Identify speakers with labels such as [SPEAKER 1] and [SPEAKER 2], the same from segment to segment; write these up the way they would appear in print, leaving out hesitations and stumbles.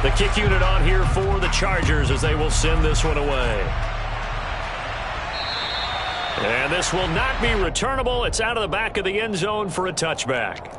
[SPEAKER 1] The kick unit on here for the Chargers as they will send this one away. And this will not be returnable. It's out of the back of the end zone for a touchback.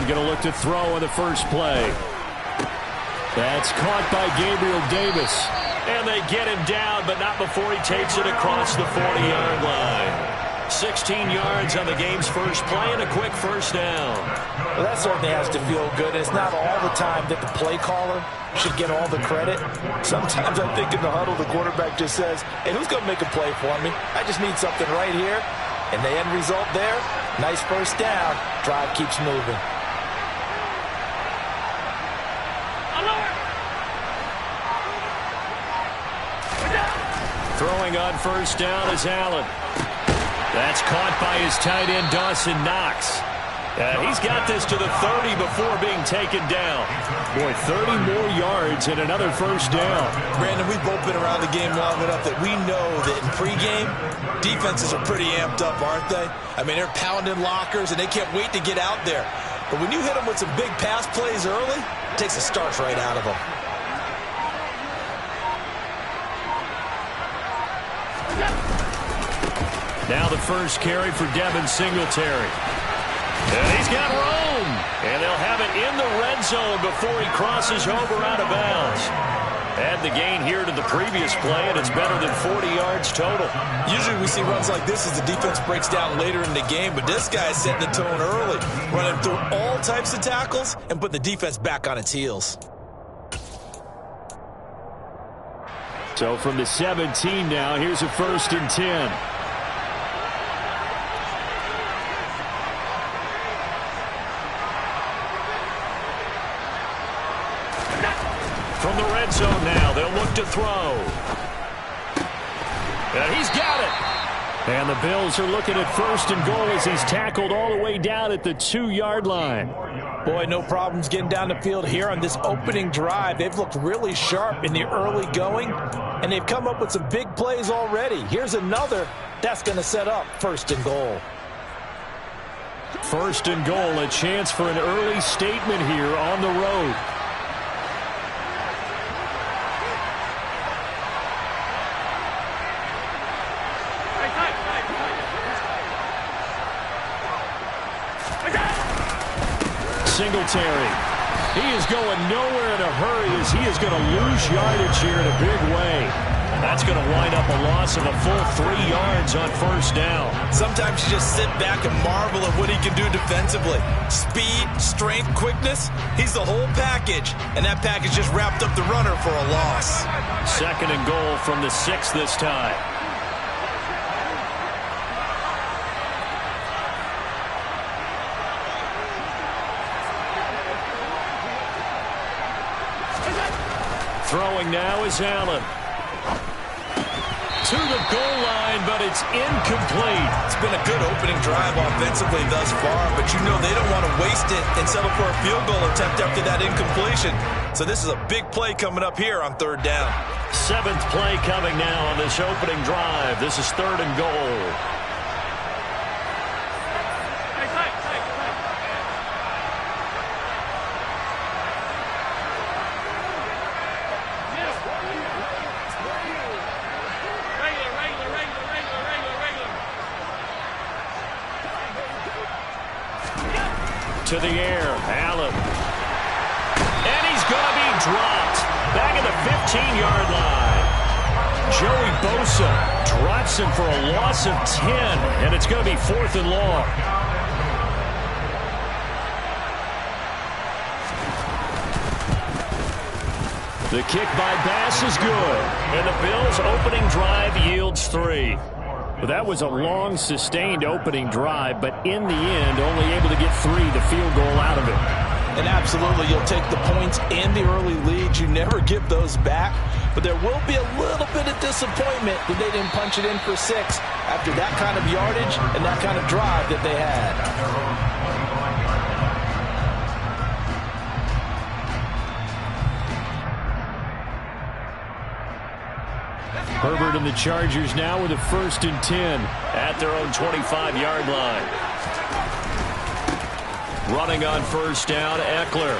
[SPEAKER 1] Going to look to throw on the first play. That's caught by Gabriel Davis. And they get him down, but not before he takes it across the 40-yard line. 16 yards on the game's first play and a quick first down.
[SPEAKER 2] Well, that certainly has to feel good. It's not all the time that the play caller should get all the credit. Sometimes I think in the huddle, the quarterback just says, hey, who's going to make a play for me? I just need something right here. And the end result there, nice first down. Drive keeps moving.
[SPEAKER 1] Throwing on first down is Allen. That's caught by his tight end, Dawson Knox. He's got this to the 30 before being taken down. Boy, 30 more yards and another first down.
[SPEAKER 3] Brandon, we've both been around the game long enough that we know that in pregame, defenses are pretty amped up, aren't they? I mean, they're pounding lockers, and they can't wait to get out there. But when you hit them with some big pass plays early, it takes the starch right out of them.
[SPEAKER 1] Now the first carry for Devin Singletary. And he's got room. And they'll have it in the red zone before he crosses over out of bounds. Add the gain here to the previous play, and it's better than 40 yards total.
[SPEAKER 3] Usually we see runs like this as the defense breaks down later in the game, but this guy is setting the tone early, running through all types of tackles and putting the defense back on its heels.
[SPEAKER 1] So from the 17 now, here's a 1st and 10. From the red zone now, they'll look to throw. And he's got it. And the Bills are looking at 1st and goal as he's tackled all the way down at the 2-yard line.
[SPEAKER 2] Boy, no problems getting down the field here on this opening drive. They've looked really sharp in the early going, and they've come up with some big plays already. Here's another that's going to set up 1st and goal.
[SPEAKER 1] 1st and goal, a chance for an early statement here on the road. Singletary. He is going nowhere in a hurry as he is going to lose yardage here in a big way. That's going to wind up a loss of a full 3 yards on 1st down.
[SPEAKER 3] Sometimes you just sit back and marvel at what he can do defensively. Speed, strength, quickness, he's the whole package. And that package just wrapped up the runner for a loss.
[SPEAKER 1] 2nd and goal from the 6 this time. Throwing now is Allen. To the goal line, but it's incomplete.
[SPEAKER 3] It's been a good opening drive offensively thus far, but you know they don't want to waste it and settle for a field goal attempt after that incompletion. So this is a big play coming up here on 3rd down.
[SPEAKER 1] 7th play coming now on this opening drive. This is 3rd and goal. to the air. Allen. And he's going to be dropped. Back at the 15-yard line. Joey Bosa drops him for a loss of 10. And it's going to be 4th and long. The kick by Bass is good. And the Bills' opening drive yields 3. Well, that was a long, sustained opening drive, but in the end, only able to get 3, the field goal out of it.
[SPEAKER 2] And absolutely, you'll take the points and the early leads. You never give those back. But there will be a little bit of disappointment that they didn't punch it in for 6 after that kind of yardage and that kind of drive that they had.
[SPEAKER 1] Herbert and the Chargers now with a 1st and 10 at their own 25-yard line. Running on 1st down, Eckler.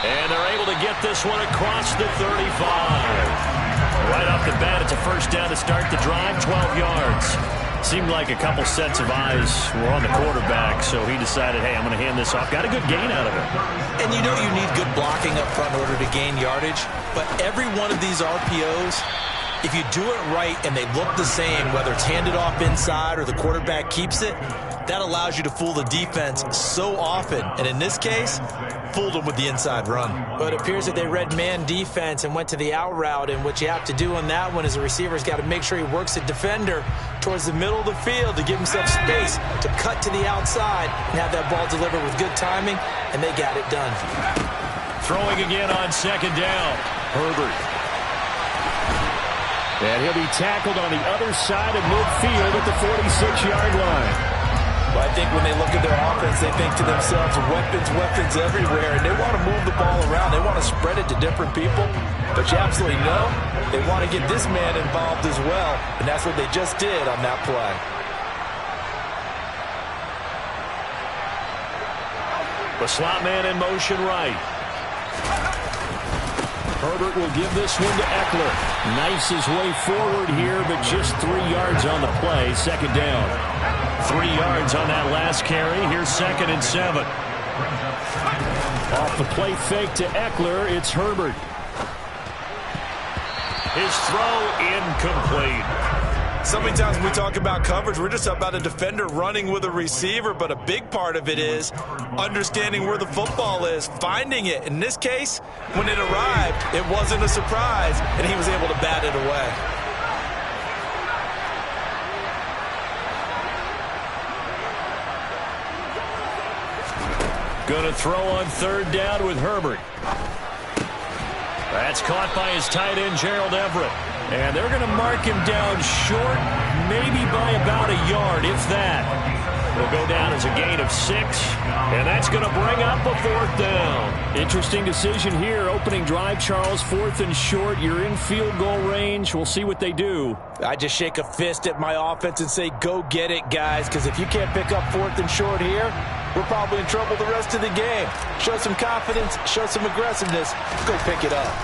[SPEAKER 1] And they're able to get this one across the 35. Right off the bat, it's a 1st down to start the drive, 12 yards. Seemed like a couple sets of eyes were on the quarterback, so he decided, hey, I'm going to hand this off. Got a good gain out of it.
[SPEAKER 3] And you know you need good blocking up front in order to gain yardage, but every one of these RPOs, if you do it right and they look the same, whether it's handed off inside or the quarterback keeps it, that allows you to fool the defense so often. And in this case, fooled them with the inside run.
[SPEAKER 2] But it appears that they read man defense and went to the out route. And what you have to do on that one is the receiver's got to make sure he works the defender towards the middle of the field to give himself space to cut to the outside and have that ball delivered with good timing. And they got it done.
[SPEAKER 1] Throwing again on 2nd down. Herbert. And he'll be tackled on the other side of midfield at the 46-yard line.
[SPEAKER 2] Well, I think when they look at their offense, they think to themselves, weapons everywhere, and they want to move the ball around. They want to spread it to different people, but you absolutely know they want to get this man involved as well, and that's what they just did on that play.
[SPEAKER 1] The slot man in motion right. Herbert will give this one to Eckler. Knifes his way forward here, but just 3 yards on the play. 2nd down. 3 yards on that last carry. Here's 2nd and 7. Off the play fake to Eckler, it's Herbert. His throw incomplete.
[SPEAKER 3] So many times when we talk about coverage, we're just about a defender running with a receiver, but a big part of it is understanding where the football is, finding it. In this case, when it arrived, it wasn't a surprise, and he was able to bat it away.
[SPEAKER 1] Going to throw on 3rd down with Herbert. That's caught by his tight end, Gerald Everett. And they're going to mark him down short, maybe by about a yard, if that. Will go down as a gain of 6, and that's going to bring up a 4th down. Interesting decision here. Opening drive, Charles, 4th and short. You're in field goal range. We'll see what they do.
[SPEAKER 2] I just shake a fist at my offense and say, go get it, guys, because if you can't pick up 4th and short here, we're probably in trouble the rest of the game. Show some confidence, show some aggressiveness. Go pick it up.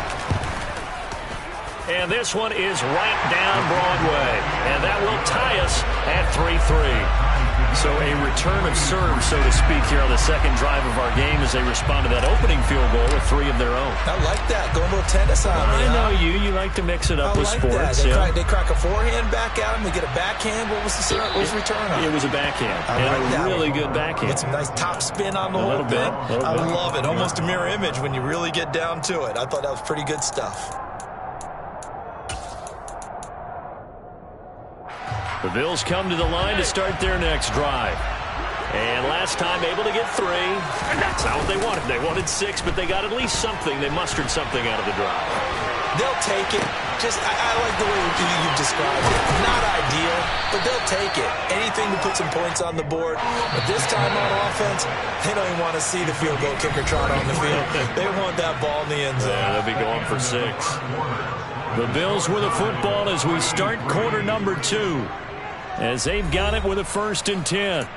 [SPEAKER 1] And this one is right down Broadway. And that will tie us at 3-3. So a return of serve, so to speak, here on the 2nd drive of our game as they respond to that opening field goal with 3 of their own.
[SPEAKER 3] I like that. Going a little tennis on me.
[SPEAKER 1] I know you. You like to mix it up with sports.
[SPEAKER 3] They crack a forehand back at him. We get a backhand. What was the return on?
[SPEAKER 1] It was a backhand. And a really good backhand.
[SPEAKER 3] Get some nice top spin on the whole thing. I love it. Almost a mirror image when you really get down to it. I thought that was pretty good stuff.
[SPEAKER 1] The Bills come to the line to start their next drive. And last time able to get 3. That's not what they wanted. They wanted 6, but they got at least something. They mustered something out of the drive.
[SPEAKER 3] They'll take it. I like the way you described it. Not ideal, but they'll take it. Anything to put some points on the board. But this time on offense, they don't even want to see the field goal kicker trot on the field. They want that ball in the end zone.
[SPEAKER 1] Yeah, they'll be going for 6. The Bills with the football as we start quarter number 2. As they've got it with a 1st and 10.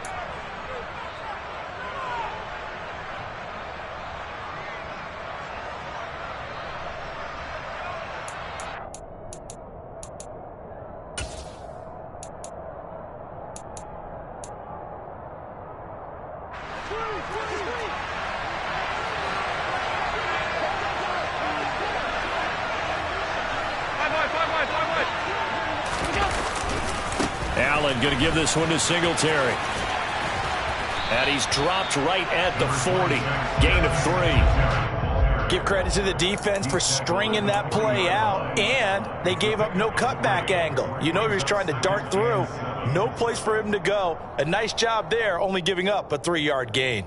[SPEAKER 1] Allen going to give this one to Singletary. And he's dropped right at the 40. Gain of 3.
[SPEAKER 2] Give credit to the defense for stringing that play out, and they gave up no cutback angle. You know he was trying to dart through. No place for him to go. A nice job there, only giving up a 3-yard gain.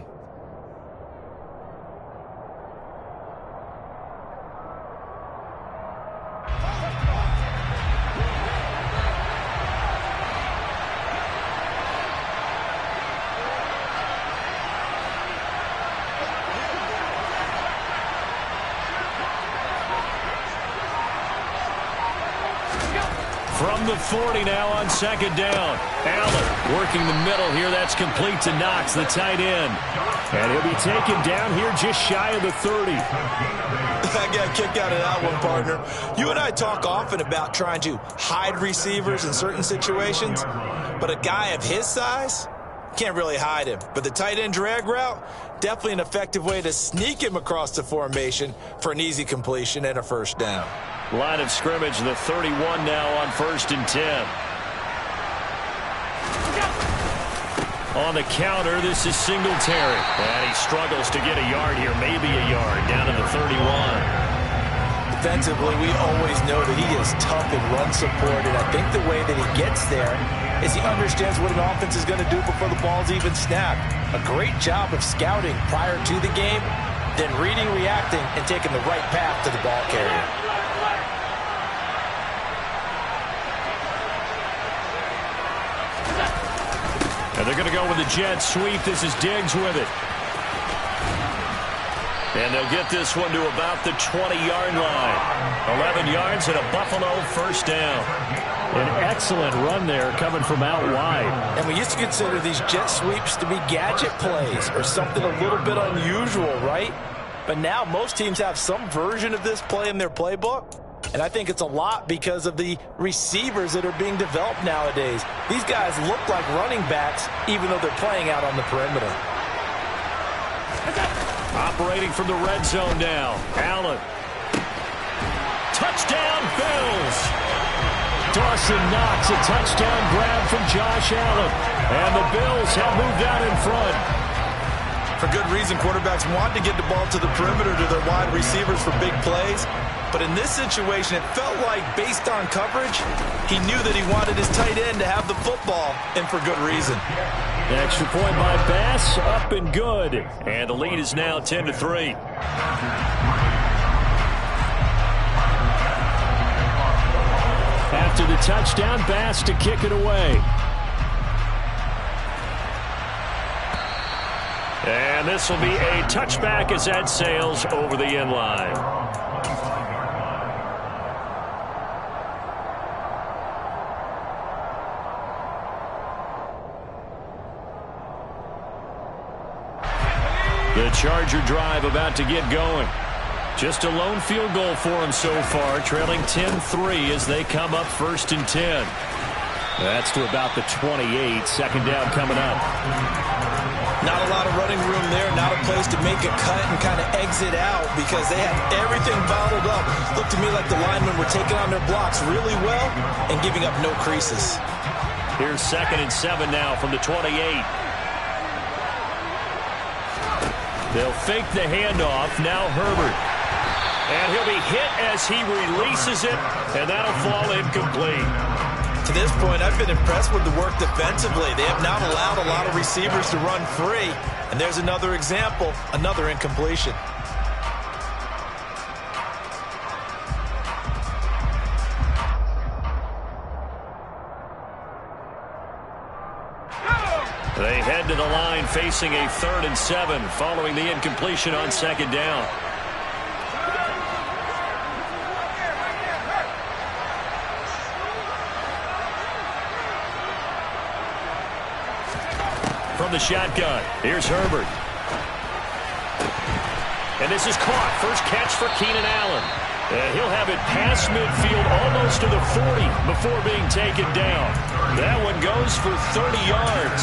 [SPEAKER 1] From the 40 now on second down. Allen working the middle here. That's complete to Knox, the tight end. And he'll be taken down here just shy of the 30.
[SPEAKER 3] I got a kick out of that one, partner. You and I talk often about trying to hide receivers in certain situations, but a guy of his size can't really hide him. But the tight end drag route, definitely an effective way to sneak him across the formation for an easy completion and a first down.
[SPEAKER 1] Line of scrimmage, the 31 now on 1st and 10. On the counter, this is Singletary. And he struggles to get a yard here, maybe a yard, down to the 31.
[SPEAKER 2] Defensively, we always know that he is tough in run support, and I think the way that he gets there is he understands what an offense is going to do before the ball's even snapped. A great job of scouting prior to the game, then reading, reacting, and taking the right path to the ball carrier.
[SPEAKER 1] And they're going to go with a jet sweep. This is Diggs with it. And they'll get this one to about the 20-yard line. 11 yards and a Buffalo first down. An excellent run there coming from out wide.
[SPEAKER 2] And we used to consider these jet sweeps to be gadget plays or something a little bit unusual, right? But now most teams have some version of this play in their playbook. And I think it's a lot because of the receivers that are being developed nowadays. These guys look like running backs, even though they're playing out on the perimeter.
[SPEAKER 1] Operating from the red zone now. Allen. Touchdown, Bills. Dawson Knox, a touchdown grab from Josh Allen. And the Bills have moved out in front.
[SPEAKER 3] For good reason, quarterbacks want to get the ball to the perimeter to their wide receivers for big plays. But in this situation, it felt like, based on coverage, he knew that he wanted his tight end to have the football, and for good reason.
[SPEAKER 1] The extra point by Bass, up and good. And the lead is now 10-3. After the touchdown, Bass to kick it away. And this will be a touchback as that sails over the end line. The Charger drive about to get going. Just a lone field goal for him so far, trailing 10-3 as they come up 1st and 10. That's to about the 28. Second down coming up.
[SPEAKER 3] Not a lot of running room there, not a place to make a cut and kind of exit out because they have everything bottled up. Looked to me like the linemen were taking on their blocks really well and giving up no creases.
[SPEAKER 1] Here's 2nd and 7 now from the 28. They'll fake the handoff. Now Herbert. And he'll be hit as he releases it, and that'll fall incomplete.
[SPEAKER 3] To this point, I've been impressed with the work defensively. They have not allowed a lot of receivers to run free. And there's another example, another incompletion.
[SPEAKER 1] They head to the line facing a 3rd and 7 following the incompletion on second down. From the shotgun, here's Herbert. And this is caught. First catch for Keenan Allen. And he'll have it past midfield almost to the 40 before being taken down. That one goes for 30 yards.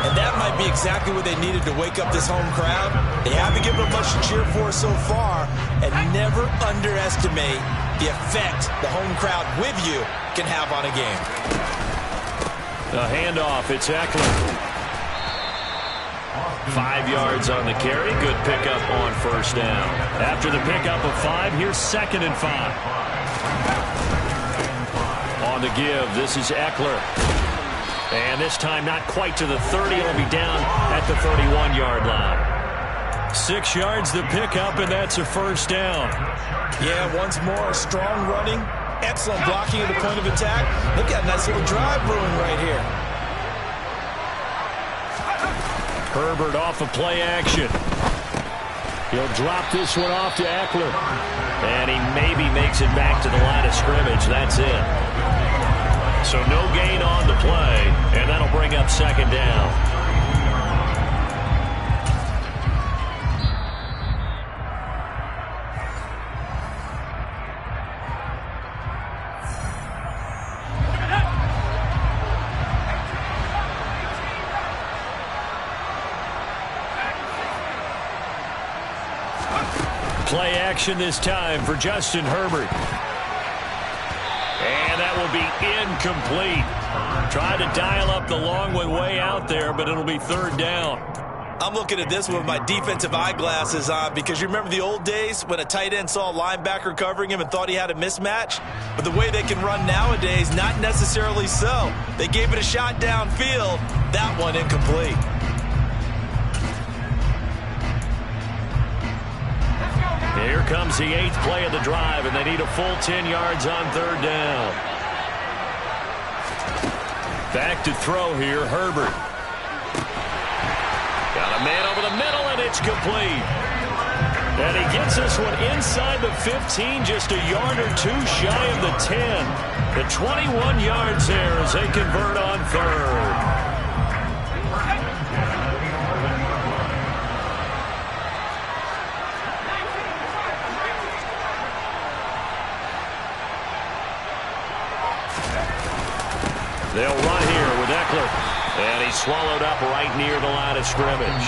[SPEAKER 3] And that might be exactly what they needed to wake up this home crowd. They haven't given them much to cheer for so far, and never underestimate the effect the home crowd with you can have on a game.
[SPEAKER 1] A handoff, it's Eckler. 5 yards on the carry. Good pickup on first down. After the pickup of 5, here's 2nd and 5. On the give, this is Eckler. And this time not quite to the 30. It'll be down at the 31-yard line. 6 yards the pickup, and that's a first down.
[SPEAKER 3] Yeah, once more, strong running. Excellent blocking at the point of attack. Look at a nice little drive brewing right here.
[SPEAKER 1] Herbert off of play action. He'll drop this one off to Eckler. And he maybe makes it back to the line of scrimmage. That's it. So no gain on the play, and that'll bring up 2nd down. Play action this time for Justin Herbert. And that will be incomplete. Tried to dial up the long way out there, but it'll be 3rd down.
[SPEAKER 3] I'm looking at this with my defensive eyeglasses on because you remember the old days when a tight end saw a linebacker covering him and thought he had a mismatch? But the way they can run nowadays, not necessarily so. They gave it a shot downfield. That one incomplete.
[SPEAKER 1] Here comes the 8th play of the drive, and they need a full 10 yards on 3rd down. Back to throw here, Herbert. Got a man over the middle, and it's complete. And he gets this one inside the 15, just a yard or two shy of the 10. The 21 yards there as they convert on 3rd. They'll run here with Eckler. And he's swallowed up right near the line of scrimmage.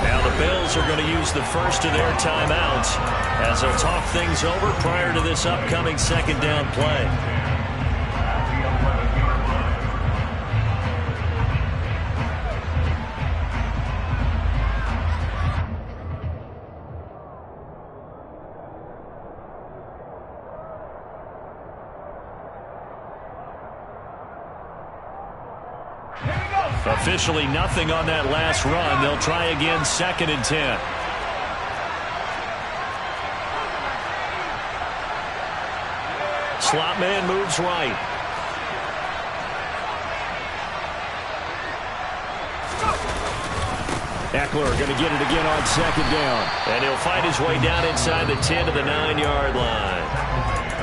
[SPEAKER 1] Now the Bills are going to use the first of their timeouts as they'll talk things over prior to this upcoming 2nd down play. Officially nothing on that last run. They'll try again 2nd and 10. Slot man moves right. Eckler going to get it again on 2nd down. And he'll fight his way down inside the 10 to the 9-yard line.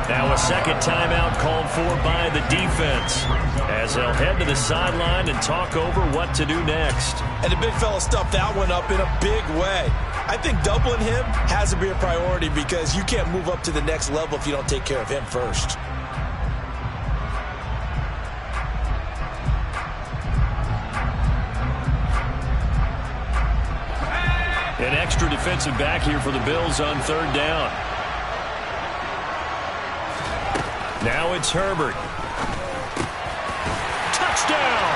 [SPEAKER 1] Now a 2nd timeout called for by the defense as they'll head to the sideline and talk over what to do next.
[SPEAKER 3] And the big fella stuffed that one up in a big way. I think doubling him has to be a priority because you can't move up to the next level if you don't take care of him first.
[SPEAKER 1] An extra defensive back here for the Bills on 3rd down. Now it's Herbert. Touchdown!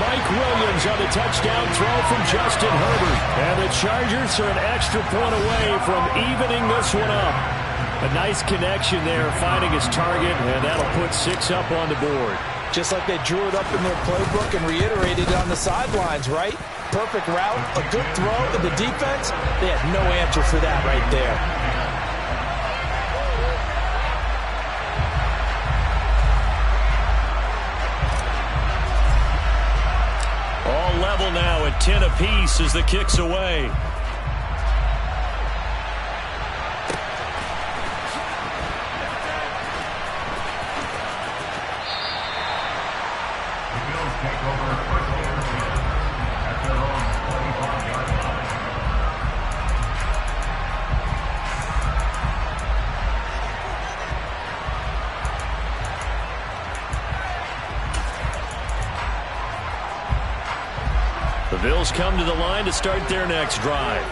[SPEAKER 1] Mike Williams on the touchdown throw from Justin Herbert. And the Chargers are an extra point away from evening this one up. A nice connection there, finding his target, and that'll put 6 up on the board.
[SPEAKER 2] Just like they drew it up in their playbook and reiterated it on the sidelines, right? Perfect route, a good throw, and the defense, they had no answer for that right there.
[SPEAKER 1] Level now at 10 apiece as the kick's away. The Bills come to the line to start their next drive.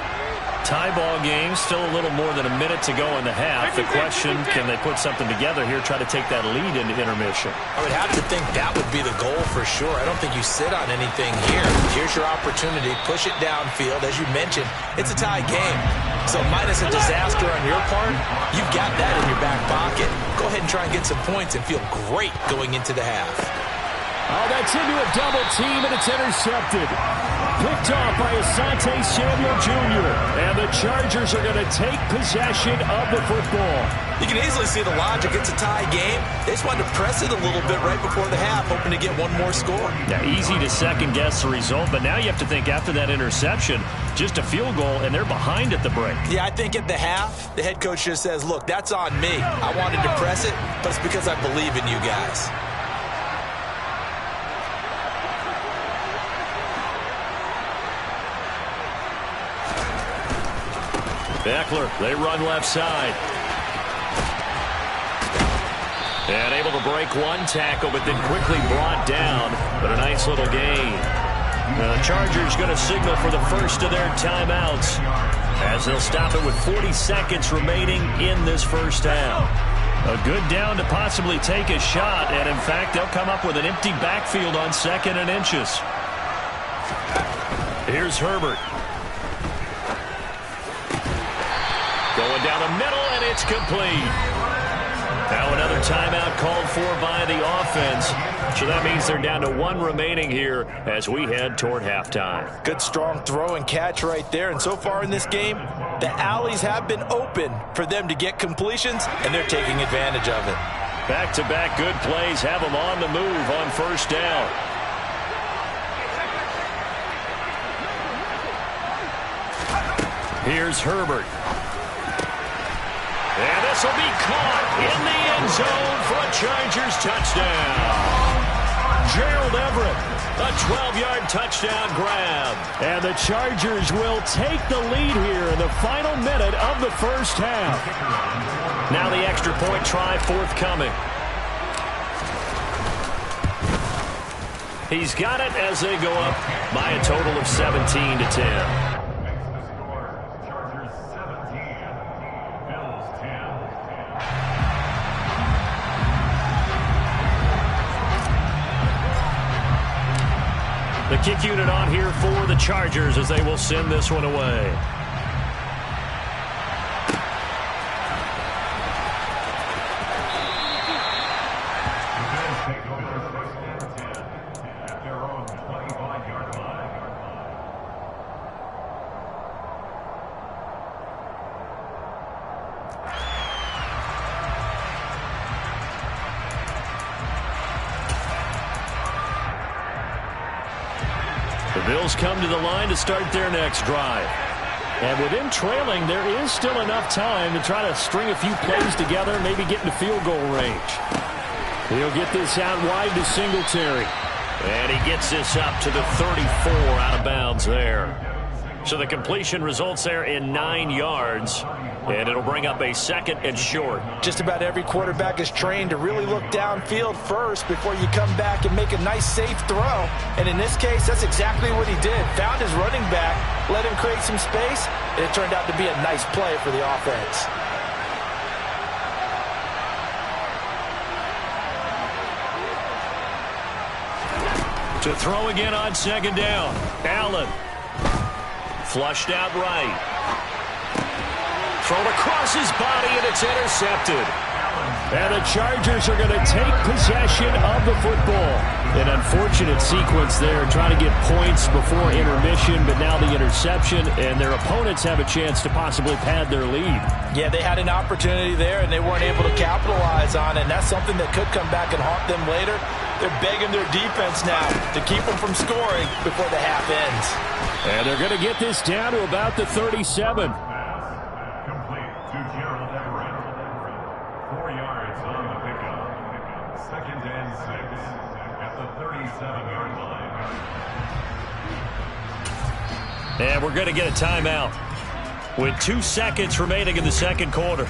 [SPEAKER 1] Tie ball game, still a little more than a minute to go in the half. The question, can they put something together here, try to take that lead into intermission?
[SPEAKER 2] I would have to think that would be the goal for sure. I don't think you sit on anything here. Here's your opportunity. Push it downfield. As you mentioned, it's a tie game. So minus a disaster on your part, you've got that in your back pocket. Go ahead and try and get some points and feel great going into the half.
[SPEAKER 1] Oh, that's into a double team, and it's intercepted. Picked off by Asante Samuel Jr. And the Chargers are going to take possession of the football.
[SPEAKER 3] You can easily see the logic. It's a tie game. They just wanted to press it a little bit right before the half, hoping to get one more score.
[SPEAKER 1] Now, easy to second-guess the result, but now you have to think after that interception, just a field goal, and they're behind at the break.
[SPEAKER 3] Yeah, I think at the half, the head coach just says, look, that's on me. I wanted to press it, but it's because I believe in you guys.
[SPEAKER 1] Eckler, they run left side. And able to break one tackle, but then quickly brought down. But a nice little gain. Now the Chargers going to signal for the first of their timeouts, as they'll stop it with 40 seconds remaining in this first half. A good down to possibly take a shot, and in fact, they'll come up with an empty backfield on 2nd and inches. Here's Herbert. Going down the middle, and it's complete. Now another timeout called for by the offense. So that means they're down to 1 remaining here as we head toward halftime.
[SPEAKER 2] Good strong throw and catch right there. And so far in this game, the alleys have been open for them to get completions, and they're taking advantage of it.
[SPEAKER 1] Back-to-back good plays have them on the move on first down. Here's Herbert. And this will be caught in the end zone for a Chargers touchdown. Gerald Everett, a 12-yard touchdown grab. And the Chargers will take the lead here in the final minute of the first half. Now the extra point try forthcoming. He's got it as they go up by a total of 17-10. The kick unit on here for the Chargers as they will send this one away. The Bills come to the line to start their next drive. And with them trailing, there is still enough time to try to string a few plays together, maybe get into field goal range. He'll get this out wide to Singletary. And he gets this up to the 34 out of bounds there. So the completion results there in 9 yards. And it'll bring up a 2nd and short.
[SPEAKER 2] Just about every quarterback is trained to really look downfield first before you come back and make a nice, safe throw. And in this case, that's exactly what he did. Found his running back, let him create some space, and it turned out to be a nice play for the offense.
[SPEAKER 1] To throw again on 2nd down. Allen. Flushed out right. Thrown across his body, and it's intercepted. And the Chargers are going to take possession of the football. An unfortunate sequence there, trying to get points before intermission, but now the interception, and their opponents have a chance to possibly pad their lead.
[SPEAKER 2] Yeah, they had an opportunity there, and they weren't able to capitalize on it, and that's something that could come back and haunt them later. They're begging their defense now to keep them from scoring before the half ends.
[SPEAKER 1] And they're going to get this down to about the 37. And we're going to get a timeout with 2 seconds remaining in the second quarter.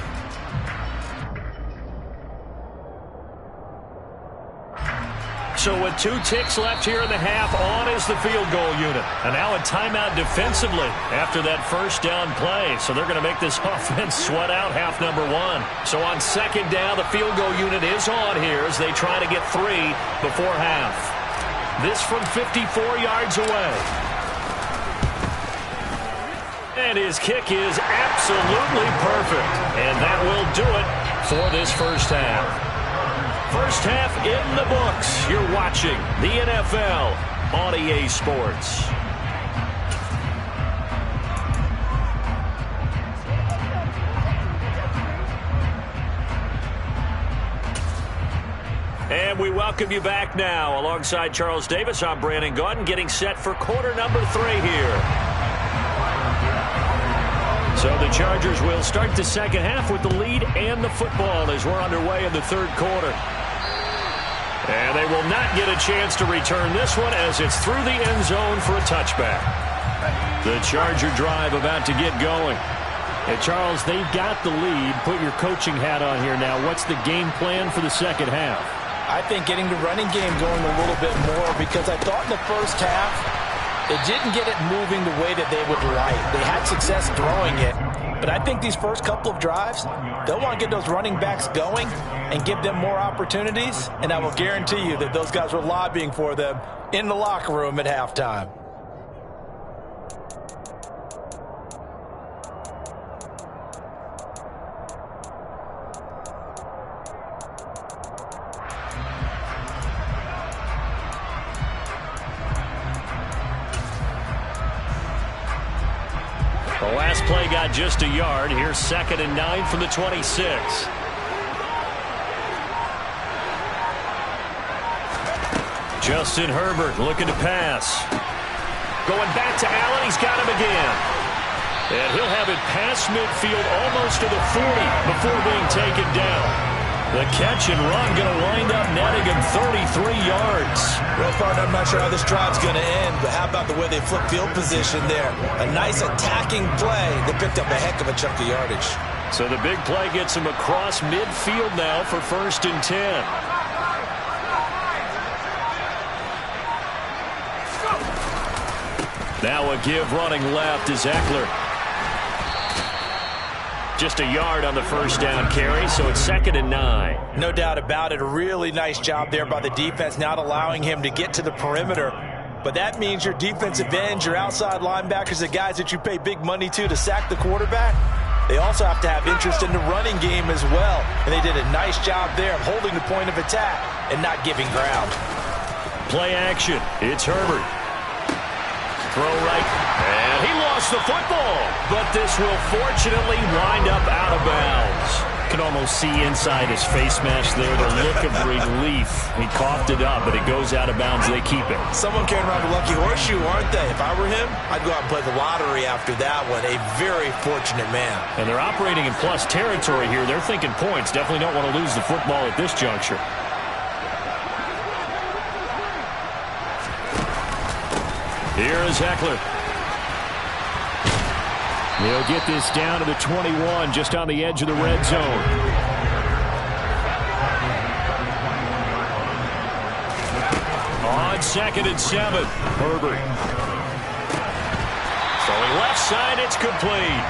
[SPEAKER 1] So with 2 ticks left here in the half, on is the field goal unit. And now a timeout defensively after that first down play. So they're going to make this offense sweat out half number 1. So on second down, the field goal unit is on here as they try to get 3 before half. This from 54 yards away. And his kick is absolutely perfect. And that will do it for this first half. First half in the books. You're watching the NFL on EA Sports. And we welcome you back now. Alongside Charles Davis, I'm Brandon Gaudin, getting set for quarter number 3 here. So the Chargers will start the second half with the lead and the football as we're underway in the third quarter. And they will not get a chance to return this one as it's through the end zone for a touchback. The Charger drive about to get going.
[SPEAKER 4] Hey, Charles, they've got the lead. Put your coaching hat on here now. What's the game plan for the second half?
[SPEAKER 2] I think getting the running game going a little bit more, because I thought in the first half they didn't get it moving the way that they would like. They had success throwing it, but I think these first couple of drives, they'll want to get those running backs going and give them more opportunities, and I will guarantee you that those guys were lobbying for them in the locker room at halftime.
[SPEAKER 1] The last play got just a yard. Here's 2nd and 9 from the 26. Justin Herbert looking to pass. Going back to Allen. He's got him again. And he'll have it past midfield almost to the 40 before being taken down. The catch and run going to wind up netting him 33 yards.
[SPEAKER 3] Real partner, I'm not sure how this drive's going to end, but how about the way they flip field position there? A nice attacking play that picked up a heck of a chunk of yardage.
[SPEAKER 1] So the big play gets him across midfield now for 1st and 10. Now a give running left is Eckler. Just a yard on the first down carry, so it's 2nd and 9.
[SPEAKER 2] No doubt about it. A really nice job there by the defense, not allowing him to get to the perimeter. But that means your defensive ends, your outside linebackers, the guys that you pay big money to sack the quarterback, they also have to have interest in the running game as well. And they did a nice job there of holding the point of attack and not giving ground.
[SPEAKER 1] Play action. It's Herbert. Throw right, and he lost the football, but this will fortunately wind up out of bounds.
[SPEAKER 4] You can almost see inside his face mask there, the look of relief. He coughed it up, but it goes out of bounds. They keep it.
[SPEAKER 3] Someone carrying around a lucky horseshoe, aren't they? If I were him, I'd go out and play the lottery after that one. A very fortunate man.
[SPEAKER 4] And they're operating in plus territory here. They're thinking points. Definitely don't want to lose the football at this juncture.
[SPEAKER 1] Here is Eckler.
[SPEAKER 4] They'll get this down to the 21, just on the edge of the red zone.
[SPEAKER 1] On 2nd and 7, Herbert. Throwing left side, it's complete.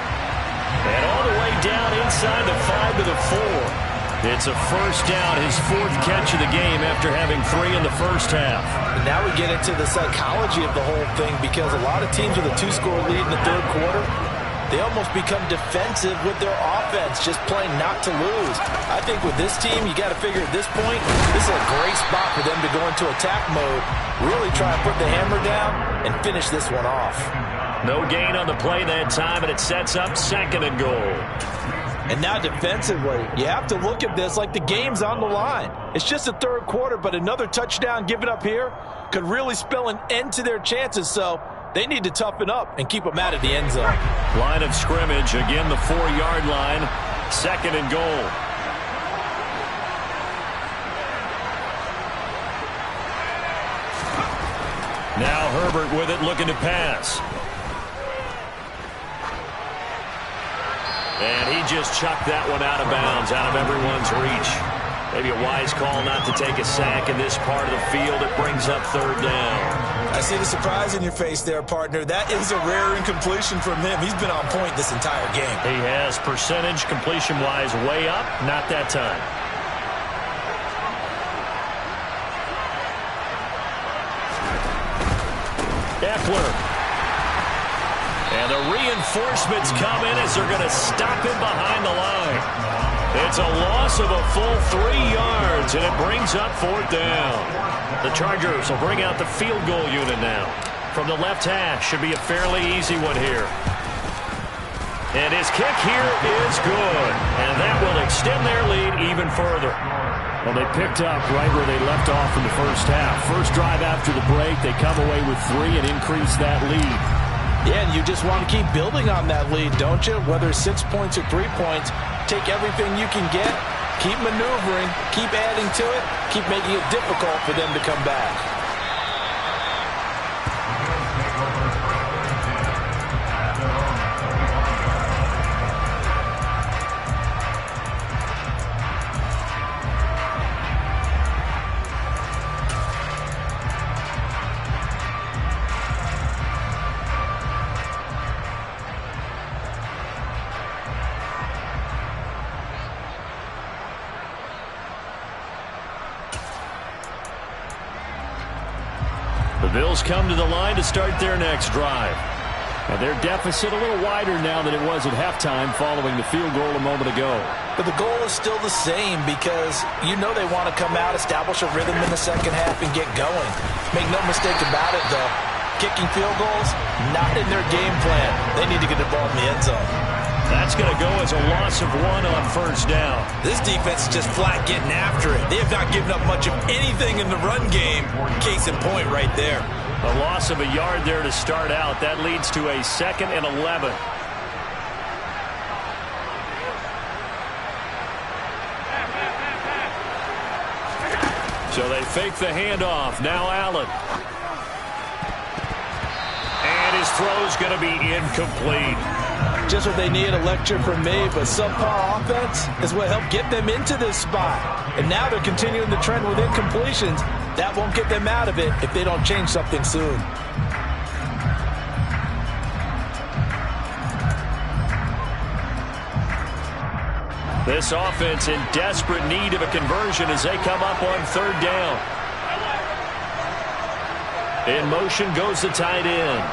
[SPEAKER 1] And all the way down inside the 5 to the 4. It's a first down, his 4th catch of the game after having 3 in the first half.
[SPEAKER 2] And now we get into the psychology of the whole thing, because a lot of teams with a 2-score lead in the third quarter, they almost become defensive with their offense, just playing not to lose. I think with this team, you got to figure at this point, this is a great spot for them to go into attack mode, really try to put the hammer down and finish this one off.
[SPEAKER 1] No gain on the play that time, and it sets up 2nd and goal.
[SPEAKER 2] And now defensively, you have to look at this like the game's on the line. It's just the third quarter, but another touchdown given up here could really spell an end to their chances. So they need to toughen up and keep them out of the end zone.
[SPEAKER 1] Line of scrimmage, again the 4-yard line, 2nd and goal. Now Herbert with it, looking to pass. And he just chucked that one out of bounds, out of everyone's reach. Maybe a wise call not to take a sack in this part of the field. It brings up third down.
[SPEAKER 3] I see the surprise in your face there, partner. That is a rare incompletion from him. He's been on point this entire game.
[SPEAKER 1] He has percentage completion-wise way up. Not that time. Eckler. And the reinforcements come in as they're going to stop him behind the line. It's a loss of a full 3 yards, and it brings up fourth down. The Chargers will bring out the field goal unit now. From the left hash, should be a fairly easy one here. And his kick here is good. And that will extend their lead even further.
[SPEAKER 4] Well, they picked up right where they left off in the first half. First drive after the break, they come away with 3 and increase that lead.
[SPEAKER 2] Yeah, and you just want to keep building on that lead, don't you? Whether it's 6 points or 3 points, take everything you can get, keep maneuvering, keep adding to it, keep making it difficult for them to come back.
[SPEAKER 1] The Bills come to the line to start their next drive. And their deficit a little wider now than it was at halftime following the field goal a moment ago.
[SPEAKER 2] But the goal is still the same because you know they want to come out, establish a rhythm in the second half, and get going. Make no mistake about it, though. Kicking field goals, not in their game plan. They need to get the ball in the end zone.
[SPEAKER 1] That's going to go as a loss of 1 on first down.
[SPEAKER 3] This defense is just flat getting after it. They have not given up much of anything in the run game. Case in point right there.
[SPEAKER 1] A loss of a yard there to start out. That leads to a 2nd and 11. So they fake the handoff. Now Allen. And his throw's going to be incomplete.
[SPEAKER 2] Just what they need, a lecture from me, but subpar offense is what helped get them into this spot. And now they're continuing the trend with incompletions. That won't get them out of it if they don't change something soon.
[SPEAKER 1] This offense in desperate need of a conversion as they come up on third down. In motion goes the tight end.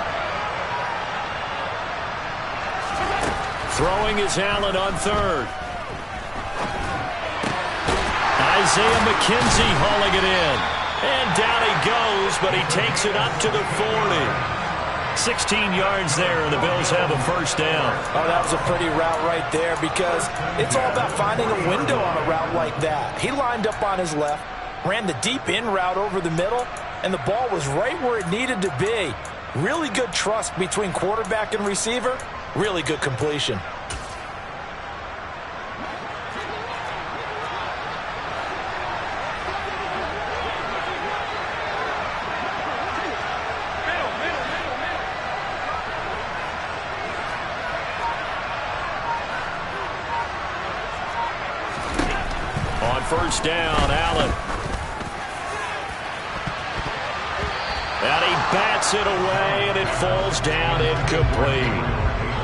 [SPEAKER 1] Throwing is Allen on third. Isaiah McKenzie hauling it in. And down he goes, but he takes it up to the 40. 16 yards there, and the Bills have a first down.
[SPEAKER 2] Oh, that was a pretty route right there because it's all about finding a window on a route like that. He lined up on his left, ran the deep in route over the middle, and the ball was right where it needed to be. Really good trust between quarterback and receiver. Really good completion.
[SPEAKER 1] On first down, Allen. And he bats it away, and it falls down incomplete.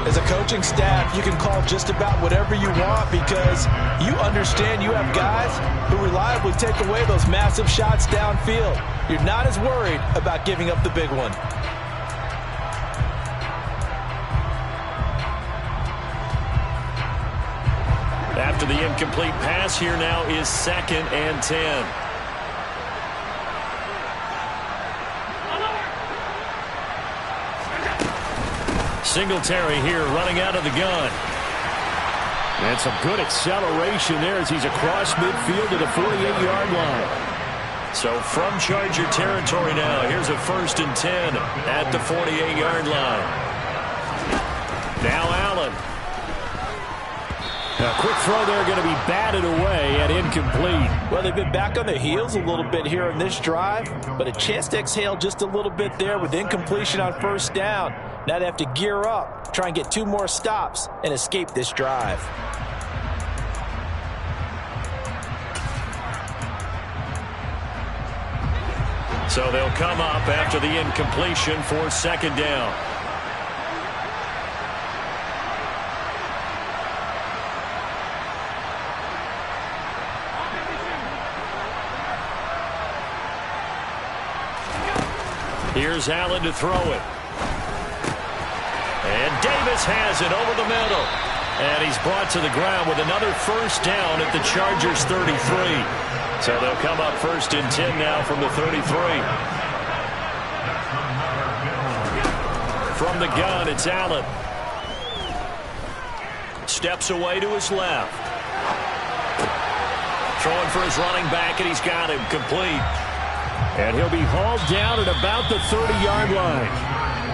[SPEAKER 2] As a coaching staff, you can call just about whatever you want because you understand you have guys who reliably take away those massive shots downfield. You're not as worried about giving up the big one.
[SPEAKER 1] After the incomplete pass, here now is 2nd and 10. Singletary here running out of the gun. And some good acceleration there as he's across midfield to the 48-yard line. So from Charger territory now, here's a 1st and 10 at the 48-yard line. Now Allen. A quick throw there going to be batted away and incomplete.
[SPEAKER 2] Well, they've been back on their heels a little bit here in this drive, but a chance to exhale just a little bit there with incompletion on first down. Now they have to gear up, try and get 2 more stops, and escape this drive.
[SPEAKER 1] So they'll come up after the incompletion for second down. Here's Allen to throw it. And Davis has it over the middle. And he's brought to the ground with another first down at the Chargers' 33. So they'll come up 1st and 10 now from the 33. From the gun, it's Allen. Steps away to his left. Throwing for his running back, and he's got him complete.
[SPEAKER 4] And he'll be hauled down at about the 30-yard line.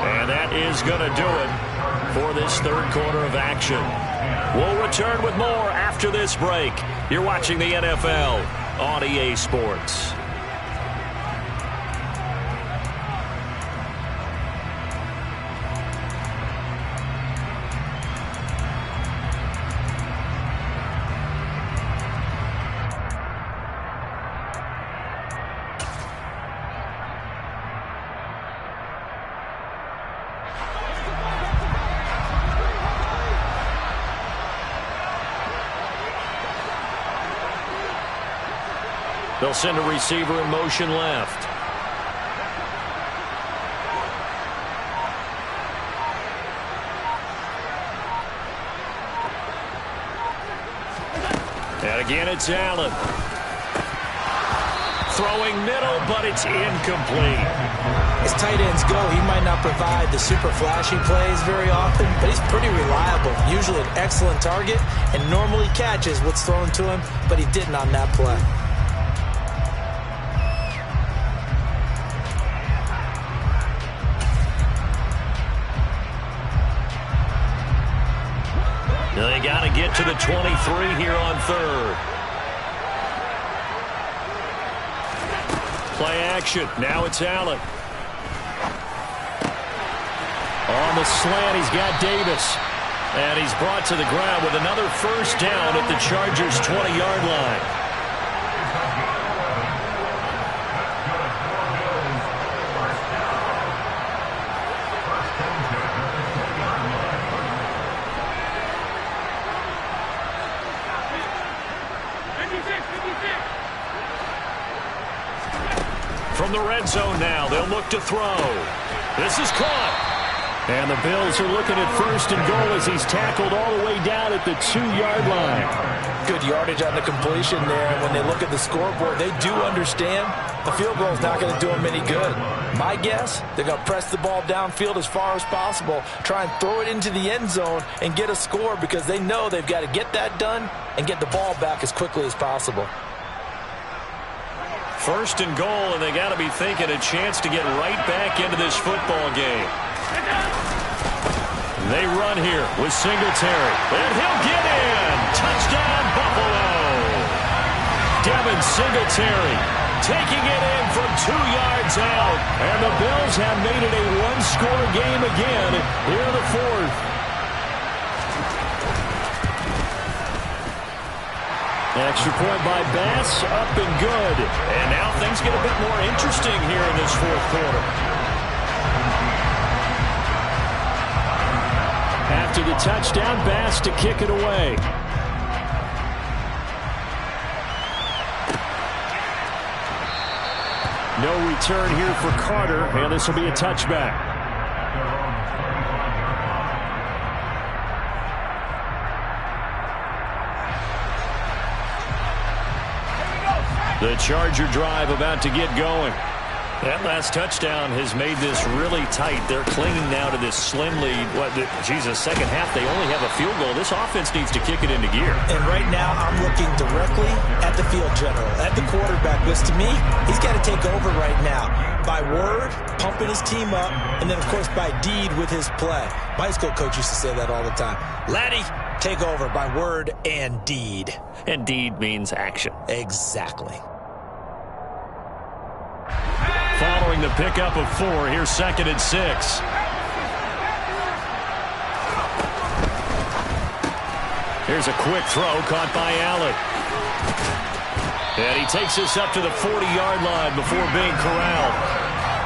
[SPEAKER 1] And that is going to do it for this third quarter of action. We'll return with more after this break. You're watching the NFL on EA Sports. They'll send a receiver in motion left. And again, it's Allen. Throwing middle, but it's incomplete.
[SPEAKER 2] As tight ends go, he might not provide the super flashy plays very often, but he's pretty reliable. Usually an excellent target and normally catches what's thrown to him, but he didn't on that play.
[SPEAKER 1] They got to get to the 23 here on third. Play action. Now it's Allen. On the slant, he's got Davis. And he's brought to the ground with another first down at the Chargers' 20-yard line. From the red zone now, they'll look to throw. This is caught.
[SPEAKER 4] And the Bills are looking at 1st and goal as he's tackled all the way down at the 2-yard line.
[SPEAKER 2] Good yardage on the completion there. And when they look at the scoreboard, they do understand the field goal is not going to do them any good. My guess, they're going to press the ball downfield as far as possible, try and throw it into the end zone and get a score because they know they've got to get that done and get the ball back as quickly as possible.
[SPEAKER 1] 1st and goal, and they got to be thinking a chance to get right back into this football game. They run here with Singletary, and he'll get in. Touchdown, Buffalo. Devin Singletary taking it in from 2 yards out, and the Bills have made it a one-score game again here in the 4th.
[SPEAKER 4] Extra point by Bass, up and good.
[SPEAKER 1] And now things get a bit more interesting here in this 4th quarter.
[SPEAKER 4] After the touchdown, Bass to kick it away. No return here for Carter, and this will be a touchback.
[SPEAKER 1] The Charger drive about to get going. That last touchdown has made this really tight. They're clinging now to this slim lead. Second half, they only have a field goal. This offense needs to kick it into gear.
[SPEAKER 2] And right now, I'm looking directly at the field general, at the quarterback, because to me, he's got to take over right now. By word, pumping his team up, and then, of course, by deed with his play. My high school coach used to say that all the time. Laddie, take over by word and deed.
[SPEAKER 1] And deed means action.
[SPEAKER 2] Exactly.
[SPEAKER 1] Following the pickup of 4, here's 2nd and 6. Here's a quick throw caught by Allen. And he takes us up to the 40-yard line before being corralled.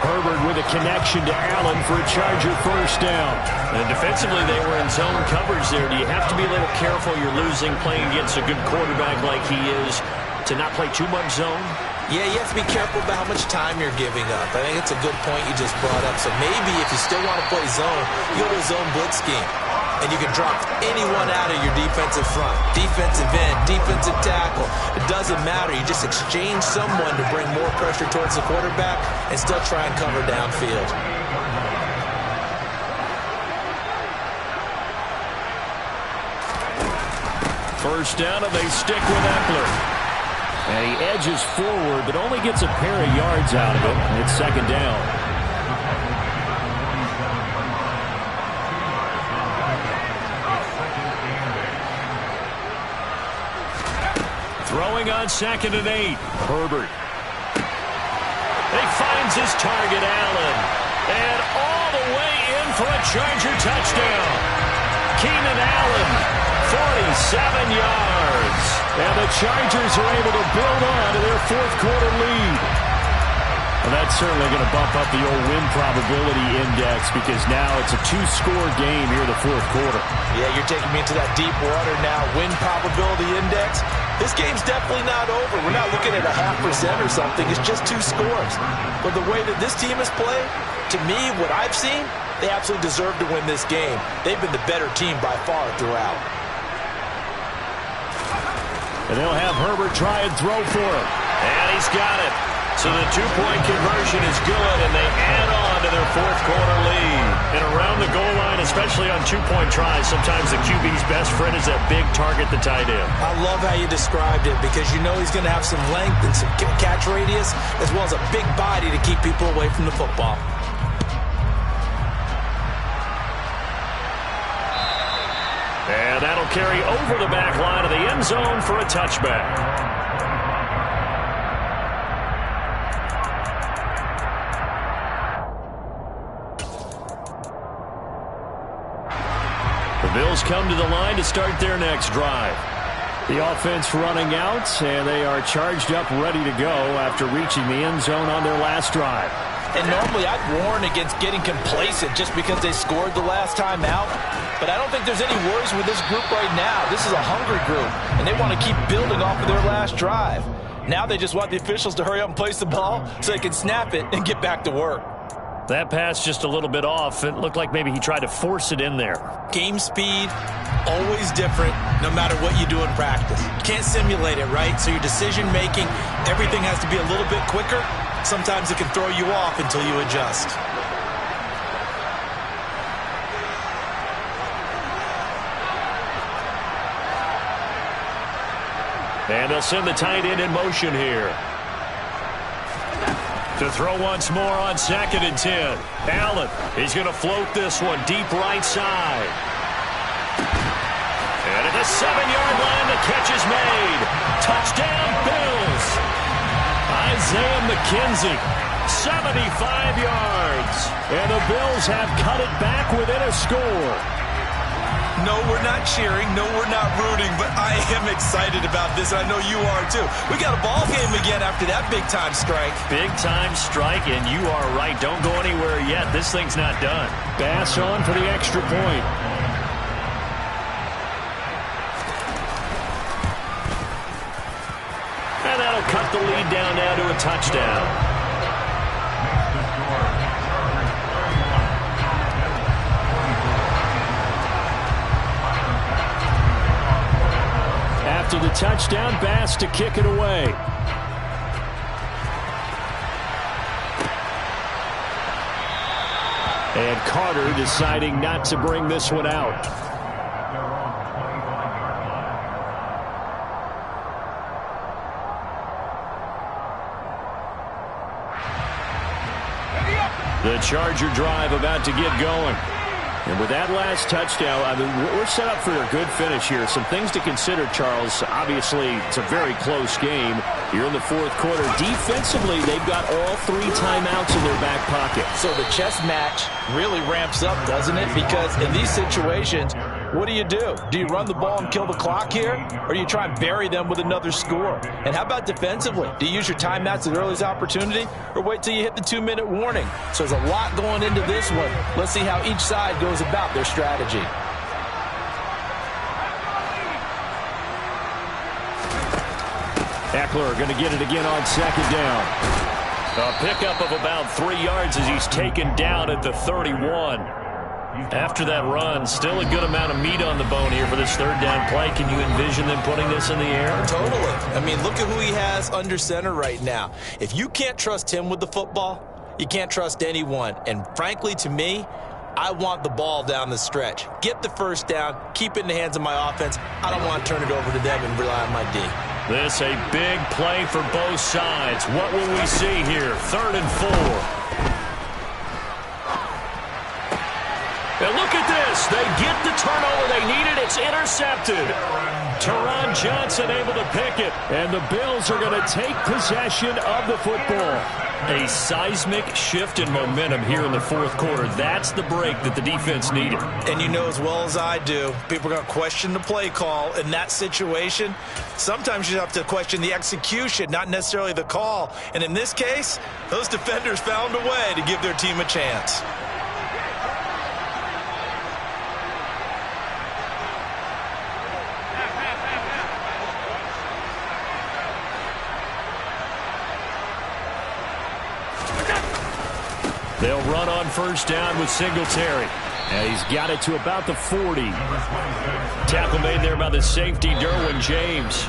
[SPEAKER 4] Herbert with a connection to Allen for a Charger first down.
[SPEAKER 1] And defensively, they were in zone coverage there. Do you have to be a little careful you're losing playing against a good quarterback like he is to not play too much zone?
[SPEAKER 2] Yeah, you have to be careful about how much time you're giving up. I think it's a good point you just brought up. So maybe if you still want to play zone, you go to a zone blitz scheme. And you can drop anyone out of your defensive front. Defensive end, defensive tackle. It doesn't matter. You just exchange someone to bring more pressure towards the quarterback and still try and cover downfield.
[SPEAKER 1] First down, and they stick with Eckler.
[SPEAKER 4] And he edges forward, but only gets a pair of yards out of it. And it's second down.
[SPEAKER 1] Throwing on 2nd and 8. Herbert. He finds his target, Allen. And all the way in for a Charger touchdown. Keenan Allen, 47 yards.
[SPEAKER 4] And the Chargers are able to build on to their fourth quarter lead. Well, that's certainly going to bump up the old win probability index because now it's a two-score game here in the fourth quarter.
[SPEAKER 2] Yeah, you're taking me into that deep water now. Win probability index. This game's definitely not over. We're not looking at a 0.5% or something. It's just 2 scores. But the way that this team has played, to me, what I've seen, they absolutely deserve to win this game. They've been the better team by far throughout.
[SPEAKER 4] And they'll have Herbert try and throw for him.
[SPEAKER 1] And he's got it. So the two-point conversion is good, and they add on to their fourth quarter lead. And around the goal line, especially on two-point tries, sometimes the QB's best friend is that big target, the tight end.
[SPEAKER 2] I love how you described it because you know he's going to have some length and some catch radius as well as a big body to keep people away from the football.
[SPEAKER 1] And that'll carry over the back line of the end zone for a touchback. The Bills come to the line to start their next drive.
[SPEAKER 4] The offense running out, and they are charged up, ready to go after reaching the end zone on their last drive.
[SPEAKER 2] And normally I'd warn against getting complacent just because they scored the last time out. But I don't think there's any worries with this group right now. This is a hungry group, and they want to keep building off of their last drive. Now they just want the officials to hurry up and place the ball so they can snap it and get back to work.
[SPEAKER 1] That pass just a little bit off. It looked like maybe he tried to force it in there.
[SPEAKER 3] Game speed, always different no matter what you do in practice. You can't simulate it, right? So your decision-making, everything has to be a little bit quicker. Sometimes it can throw you off until you adjust.
[SPEAKER 1] And they'll send the tight end in motion here. To throw once more on 2nd and 10. Allen, he's going to float this one deep right side. And at the 7-yard line, the catch is made. Touchdown, Bills. Isaiah McKenzie, 75 yards.
[SPEAKER 4] And the Bills have cut it back within a score.
[SPEAKER 3] No, we're not cheering. No, we're not rooting. But I am excited about this, and I know you are too. We got a ball game again after that big-time strike.
[SPEAKER 1] Big-time strike, and you are right. Don't go anywhere yet. This thing's not done.
[SPEAKER 4] Bass on for the extra point.
[SPEAKER 1] And that'll cut the lead down now to a touchdown.
[SPEAKER 4] After the touchdown, Bass to kick it away. And Carter deciding not to bring this one out.
[SPEAKER 1] The Charger drive about to get going.
[SPEAKER 4] And with that last touchdown, I mean, we're set up for a good finish here. Some things to consider, Charles. Obviously, it's a very close game. You're in the fourth quarter. Defensively, they've got all 3 timeouts in their back pocket.
[SPEAKER 2] So the chess match really ramps up, doesn't it? Because in these situations, What do? Do you run the ball and kill the clock here? Or do you try and bury them with another score? And how about defensively? Do you use your timeouts at the earliest opportunity or wait till you hit the 2-minute warning? So there's a lot going into this one. Let's see how each side goes about their strategy.
[SPEAKER 4] Eckler going to get it again on second down.
[SPEAKER 1] A pickup of about 3 yards as he's taken down at the 31. After that run, still a good amount of meat on the bone here for this third down play. Can you envision them putting this in the air?
[SPEAKER 3] Totally. I mean, look at who he has under center right now. If you can't trust him with the football, you can't trust anyone. And frankly, to me, I want the ball down the stretch. Get the first down, keep it in the hands of my offense. I don't want to turn it over to them and rely on my D.
[SPEAKER 1] This a big play for both sides. What will we see here? 3rd and 4. And look at this. They get the turnover they needed. It's intercepted. Teron Johnson able to pick it.
[SPEAKER 4] And the Bills are going to take possession of the football.
[SPEAKER 1] A seismic shift in momentum here in the fourth quarter. That's the break that the defense needed.
[SPEAKER 3] And you know as well as I do, people are going to question the play call in that situation. Sometimes you have to question the execution, not necessarily the call. And in this case, those defenders found a way to give their team a chance.
[SPEAKER 1] They'll run on first down with Singletary.
[SPEAKER 4] And he's got it to about the 40.
[SPEAKER 1] Tackle made there by the safety, Derwin James.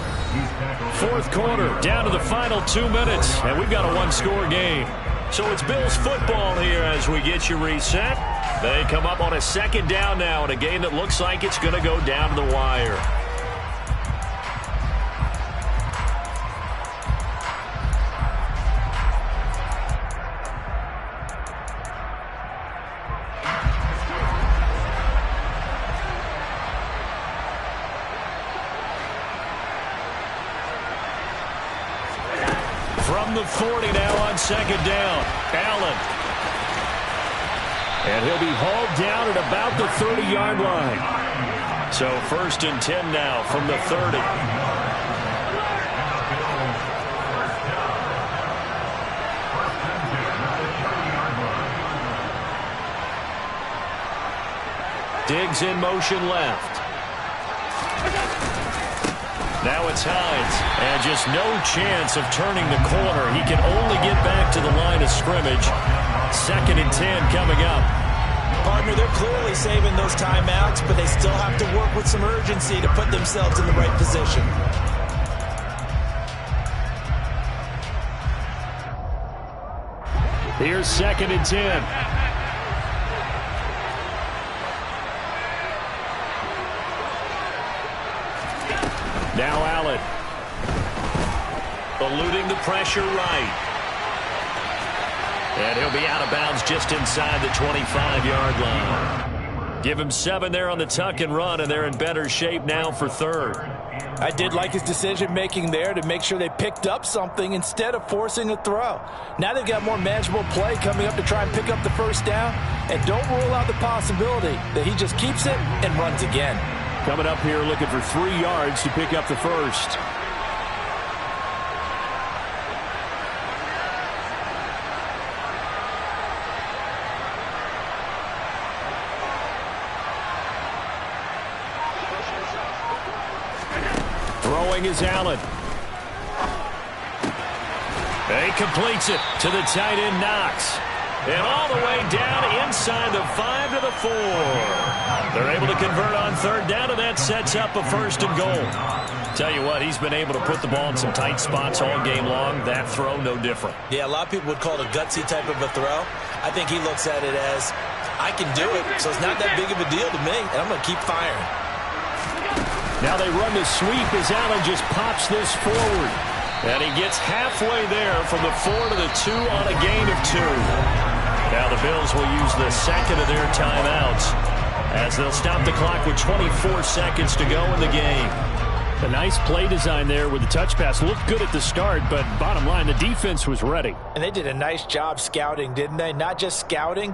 [SPEAKER 1] Fourth quarter, down to the final 2 minutes, and we've got a one-score game. So it's Bills football here as we get you reset. They come up on a second down now in a game that looks like it's going to go down to the wire. From the 40 now on second down, Allen.
[SPEAKER 4] And he'll be hauled down at about the 30-yard line.
[SPEAKER 1] So 1st and 10 now from the 30. Diggs in motion left. Now it's Hines, and just no chance of turning the corner. He can only get back to the line of scrimmage. 2nd and 10 coming up.
[SPEAKER 2] Partner, they're clearly saving those timeouts, but they still have to work with some urgency to put themselves in the right position.
[SPEAKER 4] Here's 2nd and 10. Now Allen.
[SPEAKER 1] Eluding the pressure right. And he'll be out of bounds just inside the 25-yard line. Give him 7 there on the tuck and run, and they're in better shape now for 3rd.
[SPEAKER 2] I did like his decision-making there to make sure they picked up something instead of forcing a throw. Now they've got more manageable play coming up to try and pick up the first down, and don't rule out the possibility that he just keeps it and runs again.
[SPEAKER 4] Coming up here looking for 3 yards to pick up the first. Throwing is Allen.
[SPEAKER 1] He completes it to the tight end Knox. And all the way down inside the 5 to the 4. They're able to convert on 3rd down, and that sets up a 1st and goal. Tell you what, he's been able to put the ball in some tight spots all game long. That throw, no different.
[SPEAKER 3] Yeah, a lot of people would call it a gutsy type of a throw. I think he looks at it as, I can do it, so it's not that big of a deal to me, and I'm going to keep firing.
[SPEAKER 4] Now they run the sweep as Allen just pops this forward.
[SPEAKER 1] And he gets halfway there from the 4 to the 2 on a gain of 2. Now the Bills will use the 2nd of their timeouts as they'll stop the clock with 24 seconds to go in the game.
[SPEAKER 4] A nice play design there with the touch pass. Looked good at the start, but bottom line, the defense was ready.
[SPEAKER 2] And they did a nice job scouting, didn't they? Not just scouting,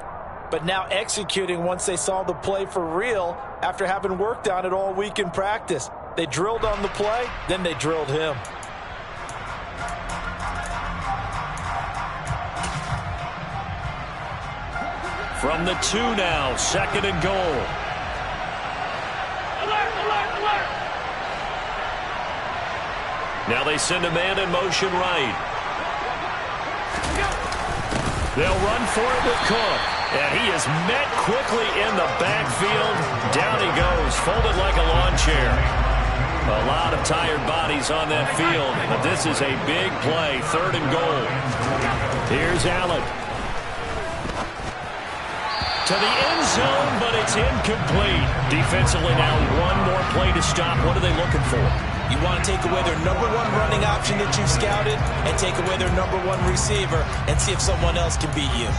[SPEAKER 2] but now executing once they saw the play for real after having worked on it all week in practice. They drilled on the play, then they drilled him.
[SPEAKER 1] From the 2 now, 2nd and goal. Now they send a man in motion right. They'll run for it with Cook. And he is met quickly in the backfield. Down he goes, folded like a lawn chair. A lot of tired bodies on that field, but this is a big play, 3rd and goal. Here's Allen. To the end zone, but it's incomplete. Defensively now, one more play to stop. What are they looking for?
[SPEAKER 3] You want to take away their number 1 running option that you've scouted and take away their number 1 receiver and see if someone else can beat you.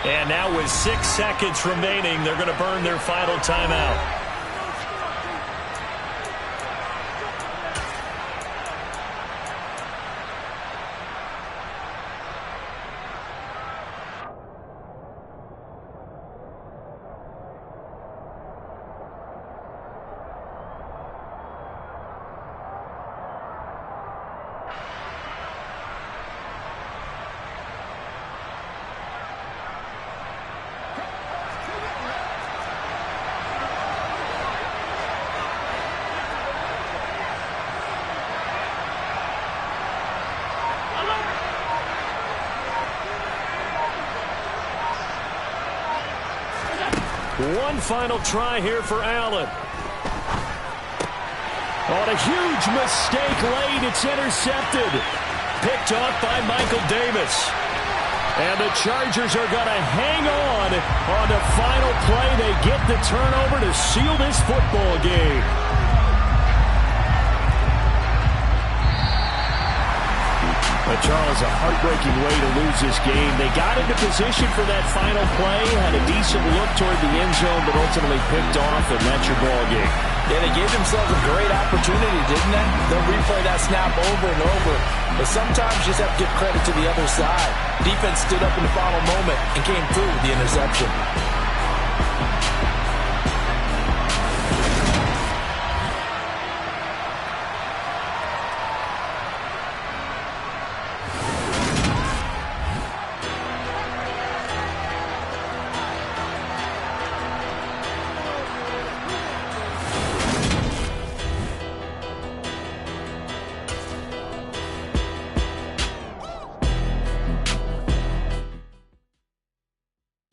[SPEAKER 1] And now with 6 seconds remaining, they're going to burn their final timeout. One final try here for Allen. On a huge mistake late, it's intercepted. Picked off by Michael Davis. And the Chargers are going to hang on the final play. They get the turnover to seal this football game. But Charles, a heartbreaking way to lose this game. They got into position for that final play, had a decent look toward the end zone, but ultimately picked off, and that's your ball game.
[SPEAKER 2] Yeah, they gave themselves a great opportunity, didn't they? They'll replay that snap over and over. But sometimes you just have to give credit to the other side. Defense stood up in the final moment and came through with the interception.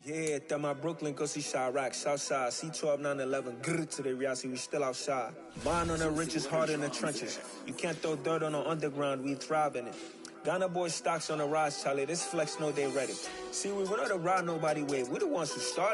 [SPEAKER 5] Yeah, that my Brooklyn, go see Chirac, Southside, C12, 911, grrr to the reality, we still outside. Mine on the riches, hard in the trenches. You can't throw dirt on the underground, we thrive in it. Ghana boys stocks on the rise, Charlie, this flex know they ready. See, we don't ride nobody way, we the ones who started.